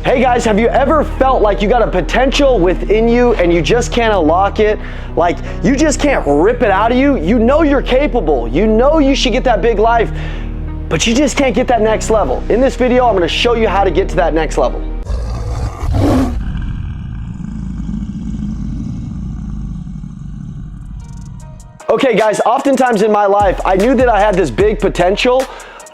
Hey guys, have you ever felt like you got a potential within you and you just can't unlock it? Like you just can't rip it out of you? You know you're capable. You know you should get that big life, but you just can't get that next level. In this video, I'm gonna show you how to get to that next level. Okay guys, oftentimes in my life, I knew that I had this big potential.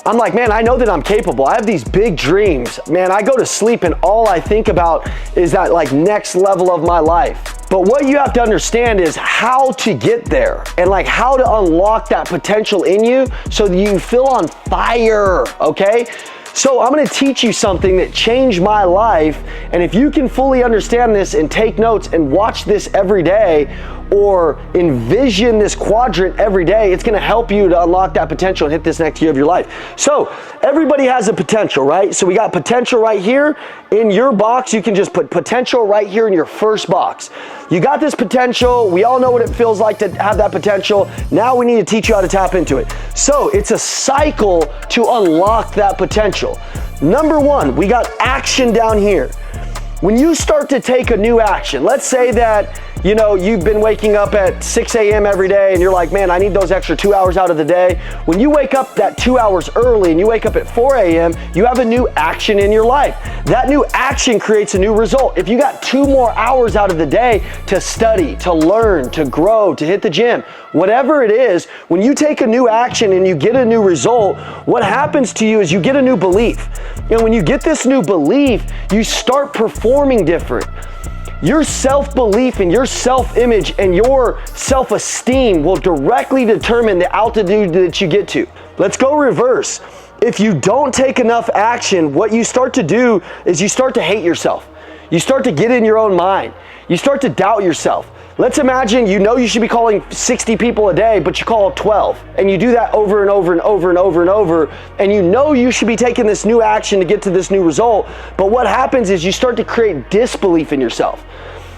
I'm like, man, I know that I'm capable. I have these big dreams. Man, I go to sleep and all I think about is that like next level of my life. But what you have to understand is how to get there and like how to unlock that potential in you so that you feel on fire, okay? So I'm gonna teach you something that changed my life, and if you can fully understand this and take notes and watch this every day or envision this quadrant every day, it's gonna help you to unlock that potential and hit this next year of your life. So everybody has a potential, right? So we got potential right here. In your box, you can just put potential right here in your first box. You got this potential. We all know what it feels like to have that potential. Now we need to teach you how to tap into it. So it's a cycle to unlock that potential. Number one, we got action down here. When you start to take a new action, let's say that you've been waking up at 6 a.m. every day and you're like, man, I need those extra 2 hours out of the day. When you wake up that 2 hours early and you wake up at 4 a.m., you have a new action in your life. That new action creates a new result. If you got 2 more hours out of the day to study, to learn, to grow, to hit the gym, whatever it is, when you take a new action and you get a new result, what happens to you is you get a new belief. And when you get this new belief, you start performing different. Your self-belief and your self-image and your self-esteem will directly determine the altitude that you get to. Let's go reverse. If you don't take enough action, what you start to do is you start to hate yourself. You start to get in your own mind. You start to doubt yourself. Let's imagine you should be calling 60 people a day, but you call 12. And you do that over and over and over and over and over. And you should be taking this new action to get to this new result. But what happens is you start to create disbelief in yourself.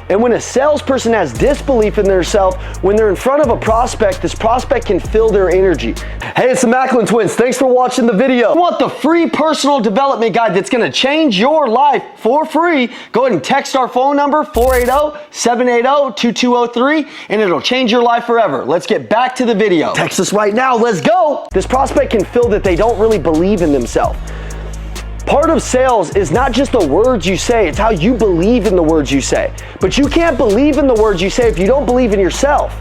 And when a salesperson has disbelief in themselves, when they're in front of a prospect, this prospect can feel their energy. Hey, it's the Macklin Twins. Thanks for watching the video. You want the free personal development guide that's gonna change your life for free? Go ahead and text our phone number, 480-780-2203, and it'll change your life forever. Let's get back to the video. Text us right now, let's go. This prospect can feel that they don't really believe in themselves. Part of sales is not just the words you say, it's how you believe in the words you say. But you can't believe in the words you say if you don't believe in yourself.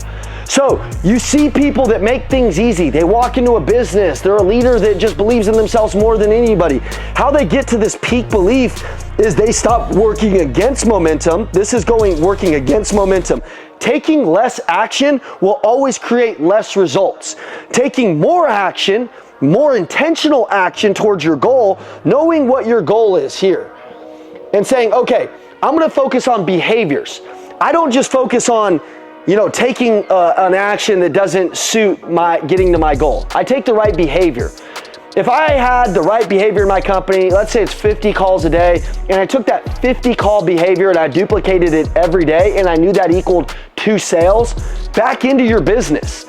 So you see people that make things easy. They walk into a business, they're a leader that just believes in themselves more than anybody. How they get to this peak belief is they stop working against momentum. This is working against momentum. Taking less action will always create less results. Taking more action, more intentional action towards your goal, knowing what your goal is here, and saying, okay, I'm gonna focus on behaviors. I don't just focus on, taking an action that doesn't suit getting to my goal. I take the right behavior. If I had the right behavior in my company, let's say it's 50 calls a day, and I took that 50 call behavior and I duplicated it every day, and I knew that equaled 2 sales, back into your business.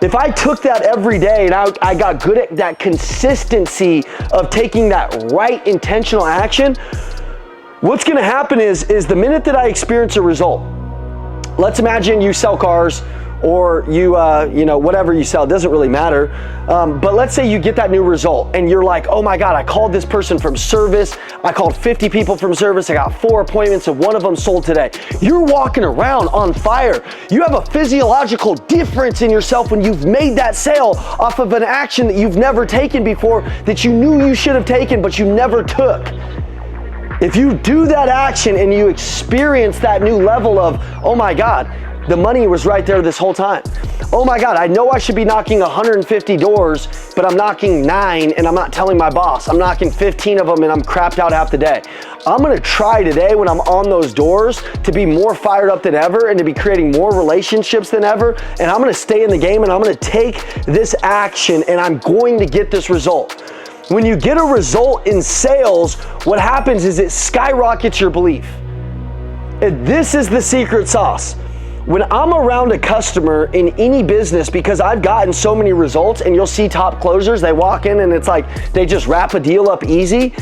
If I took that every day and I got good at that consistency of taking that right intentional action, what's gonna happen is the minute that I experience a result, let's imagine you sell cars or whatever you sell, it doesn't really matter. But let's say you get that new result and you're like, oh my God, I called this person from service. I called 50 people from service. I got 4 appointments and 1 of them sold today. You're walking around on fire. You have a physiological difference in yourself when you've made that sale off of an action that you've never taken before, that you knew you should have taken, but you never took. If you do that action and you experience that new level of, oh my God, the money was right there this whole time. Oh my God, I know I should be knocking 150 doors, but I'm knocking 9 and I'm not telling my boss. I'm knocking 15 of them and I'm crapped out half the day. I'm gonna try today when I'm on those doors to be more fired up than ever and to be creating more relationships than ever. And I'm gonna stay in the game and I'm gonna take this action and I'm going to get this result. When you get a result in sales, what happens is it skyrockets your belief. And this is the secret sauce. When I'm around a customer in any business, because I've gotten so many results, and you'll see top closers, they walk in and it's like they just wrap a deal up easy.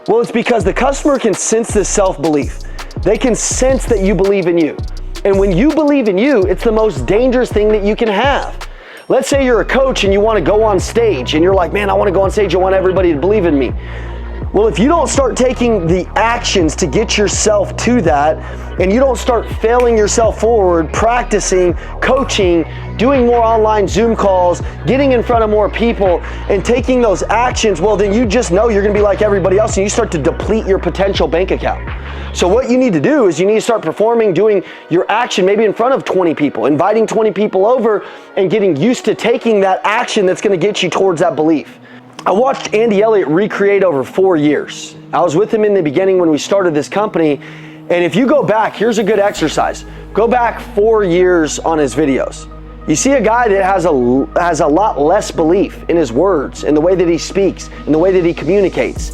Well, it's because the customer can sense this self-belief. They can sense that you believe in you. And when you believe in you, it's the most dangerous thing that you can have. Let's say you're a coach and you want to go on stage and you're like, man, I want to go on stage. I want everybody to believe in me. Well, if you don't start taking the actions to get yourself to that, and you don't start failing yourself forward, practicing, coaching, doing more online Zoom calls, getting in front of more people, and taking those actions, well, then you just know you're gonna be like everybody else, and you start to deplete your potential bank account. So what you need to do is you need to start performing, doing your action maybe in front of 20 people, inviting 20 people over, and getting used to taking that action that's gonna get you towards that belief. I watched Andy Elliott recreate over 4 years. I was with him in the beginning when we started this company, and if you go back, here's a good exercise. Go back 4 years on his videos. You see a guy that has a lot less belief in his words, in the way that he speaks, in the way that he communicates.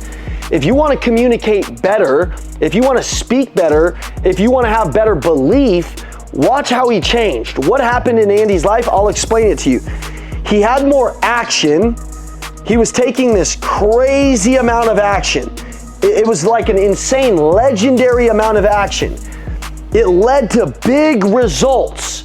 If you want to communicate better, if you want to speak better, if you want to have better belief, watch how he changed. What happened in Andy's life? I'll explain it to you. He had more action. He was taking this crazy amount of action. It was like an insane, legendary amount of action. It led to big results.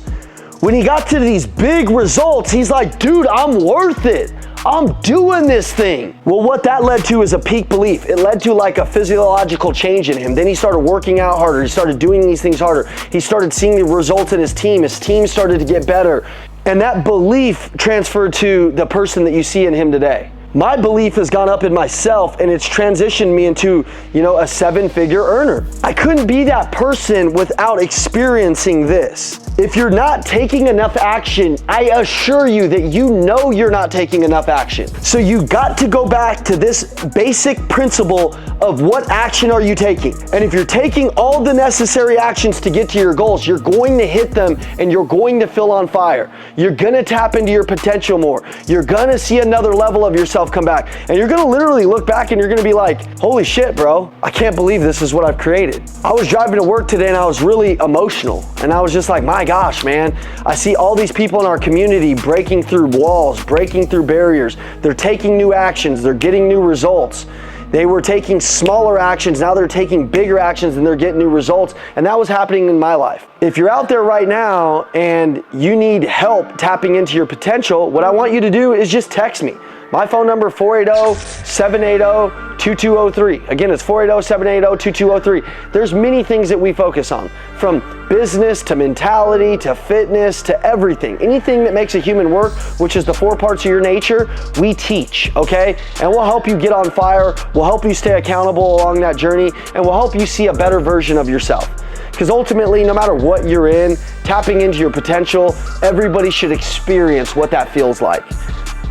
When he got to these big results, he's like, dude, I'm worth it. I'm doing this thing. Well, what that led to is a peak belief. It led to like a physiological change in him. Then he started working out harder. He started doing these things harder. He started seeing the results in his team. His team started to get better. And that belief transferred to the person that you see in him today. My belief has gone up in myself, and it's transitioned me into, a 7-figure earner. I couldn't be that person without experiencing this. If you're not taking enough action, I assure you that you know you're not taking enough action. So you got to go back to this basic principle of what action are you taking? And if you're taking all the necessary actions to get to your goals, you're going to hit them and you're going to feel on fire. You're gonna tap into your potential more. You're gonna see another level of yourself come back. And you're gonna literally look back and you're gonna be like, holy shit, bro, I can't believe this is what I've created. I was driving to work today and I was really emotional. And I was just like, my gosh, man, I see all these people in our community breaking through walls, breaking through barriers. They're taking new actions, they're getting new results. They were taking smaller actions, now they're taking bigger actions and they're getting new results. And that was happening in my life. If you're out there right now and you need help tapping into your potential, what I want you to do is just text me. My phone number, 480-780-2203. Again, it's 480-780-2203. There's many things that we focus on, from business to mentality to fitness to everything. Anything that makes a human work, which is the 4 parts of your nature, we teach, okay? And we'll help you get on fire, we'll help you stay accountable along that journey, and we'll help you see a better version of yourself. Because ultimately, no matter what you're in, tapping into your potential, everybody should experience what that feels like.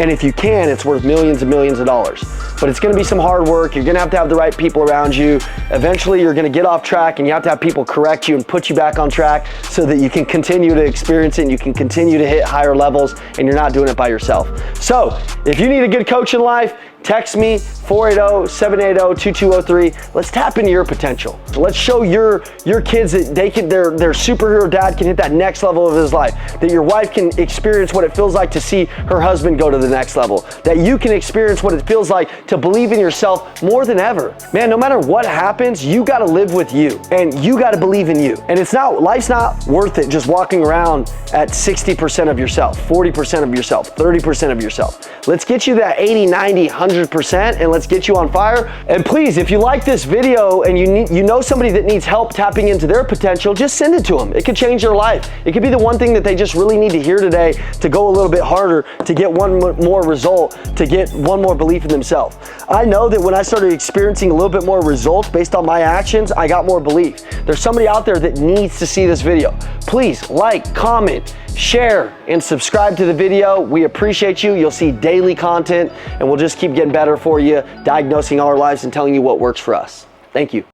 And if you can, it's worth millions and millions of dollars. But it's gonna be some hard work. You're gonna have to have the right people around you. Eventually, you're gonna get off track and you have to have people correct you and put you back on track so that you can continue to experience it and you can continue to hit higher levels and you're not doing it by yourself. So, if you need a good coach in life, text me, 480-780-2203. Let's tap into your potential. Let's show your kids that their superhero dad can hit that next level of his life, that your wife can experience what it feels like to see her husband go to the next level, that you can experience what it feels like to believe in yourself more than ever. Man, no matter what happens, you gotta live with you and you gotta believe in you. And life's not worth it just walking around at 60% of yourself, 40% of yourself, 30% of yourself. Let's get you that 80, 90, 100% and let's get you on fire. And please, if you like this video and you know somebody that needs help tapping into their potential, just send it to them. It could change their life. It could be the one thing that they just really need to hear today to go a little bit harder, to get one more result, to get one more belief in themselves. I know that when I started experiencing a little bit more results based on my actions, I got more belief. There's somebody out there that needs to see this video. Please like, comment, share, and subscribe to the video. We appreciate you. You'll see daily content and we'll just keep getting better for you, diagnosing our lives and telling you what works for us. Thank you.